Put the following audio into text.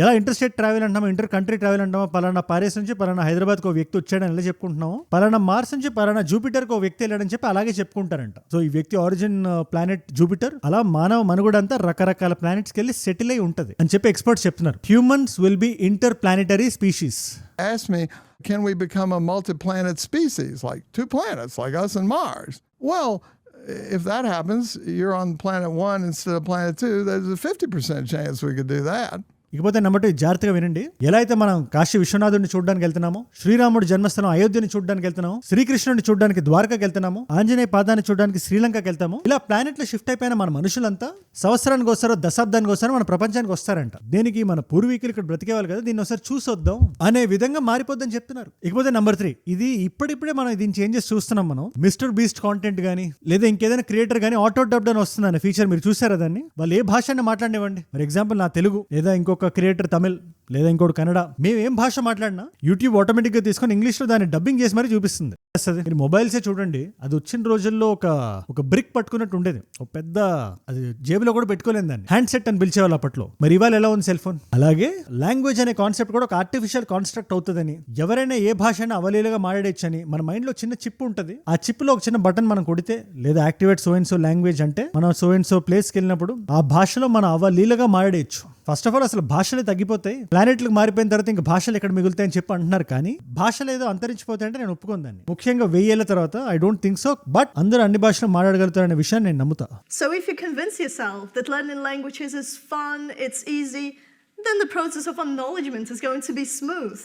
ఎలా inter state travel అంటామో, inter country travel అంటామో, పలానా పారిస్ నుంచి పలానా హైదరాబాద్ కు వ్యక్తి వచ్చాడని ఎలా చెప్పుకుంటున్నాము, పలానా మార్స్ నుంచి పలానా జూపిటర్ కు వ్యక్తి వెళ్ళాడని చెప్పి అలాగే చెప్పుకుంటారంట. సో ఈ వ్యక్తి ఆరిజిన్ ప్లానెట్ జూపిటర్, అలా మానవ మనుగడ అంతా రకరకాల ప్లానెట్స్ కి వెళ్ళి సెటిల్ అయి ఉంటది అని చెప్పి ఎక్స్పర్ట్స్ చెప్తున్నారు. Humans will be inter planetary species. Ask me, can we become a multi-planet species, like 2 planets, like us and Mars? Well, if that happens, you're on planet 1 instead of planet 2, there's a 50% chance we could do that. ఇకపోతే number 2 జాగ్రత్తగా వినండి. ఎలా అయితే మనం కాశీ విశ్వనాథుడిని చూడడానికి వెళ్తున్నామో, శ్రీరాముడి జన్మస్థలం అయోధ్యని చూడడానికి వెళ్తున్నాము, శ్రీకృష్ణుడిని చూడడానికి ద్వారకాకి వెళ్తున్నాము, ఆంజనేయ పాదాన్ని చూడడానికి శ్రీలంకకి వెళ్తాము. ఇలా ప్లానెట్ లో షిఫ్ట్ అయిపోయిన మన మనుషులంతా సంవత్సరానికి వస్తారో దశాబ్దానికి వస్తారో మన ప్రపంచానికి వస్తారంట. దేనికి? మన పూర్వీకులు ఇక్కడ బ్రతికేవాళ్ళు కదా, దీన్ని ఒకసారి చూసొద్దాం అనే విధంగా మారిపోద్దని చెప్తున్నారు. ఇకపోతే నెంబర్ 3, ఇది ఇప్పుడిప్పుడే మనం దీని చేంజెస్ చూస్తున్నాం. మనం మిస్టర్ బీస్ట్ కాంటెంట్ గానీ లేదా ఇంకేదైనా క్రియేటర్ గానీ ఆటో డబ్డ్ అని వస్తుందనే ఫీచర్ మీరు చూసారా? దాన్ని వాళ్ళు ఏ భాషని మాట్లాడివ్వండి. ఫర్ ఎగ్జాంపుల్ నా తెలుగు లేదా ఇంకొక క్రియేటర్ తమిళ్ లేదా ఇంకోటి కన్నడ, మేము ఏం భాష మాట్లాడినా యూట్యూబ్ ఆటోమేటిక్ గా తీసుకొని ఇంగ్లీష్ లో దాన్ని డబ్బింగ్ చేసి మరీ చూపిస్తుంది. మీరు మొబైల్సే చూడండి, అది వచ్చిన రోజుల్లో ఒక బ్రిక్ పట్టుకున్నట్టు ఉండేది, ఒక పెద్ద, అది జేబులో కూడా పెట్టుకోలేదు, దాన్ని హ్యాండ్ సెట్ అని పిలిచేవాళ్ళు అప్పట్లో. మరి ఇవాళ ఎలా ఉంది సెల్ ఫోన్? అలాగే లాంగ్వేజ్ అనే కాన్సెప్ట్ కూడా ఒక ఆర్టిఫిషియల్ కాన్స్ట్రక్ట్ అవుతుందని, ఎవరైనా ఏ భాషను అవలీలుగా మాట్లాడేచ్చని మన మైండ్ లో చిన్న చిప్ ఉంటుంది. ఆ చిప్ లో ఒక చిన్న బటన్ మనం కొడితే లేదా activate so and so language అంటే మనం సో అండ్ సో ప్లేస్ కి వెళ్ళినప్పుడు ఆ భాషలో మనం అవలీలుగా మాట్లాడేయచ్చు. ఫస్ట్ ఆఫ్ ఆల్ అసలు భాషలే తగ్గిపోతాయి, ప్లానెట్లకు మారిపోయిన తర్వాత ఇంకా భాషలు ఎక్కడ మిగులుతాయని చెప్పి అంటున్నారు. కానీ భాషలు ఏదో అంతరించిపోతాయంటే నేను ఒప్పుకుందాన్ని, ముఖ్యంగా 1000 ఏళ్ల తర్వాత I don't think so. But అందరూ అన్ని భాషలు మాట్లాడగలుగుతారనే విషయాన్ని నేను నమ్ముతా. So if you convince yourself that learning languages is fun, it's easy, then the process of acknowledgement is going to be smooth.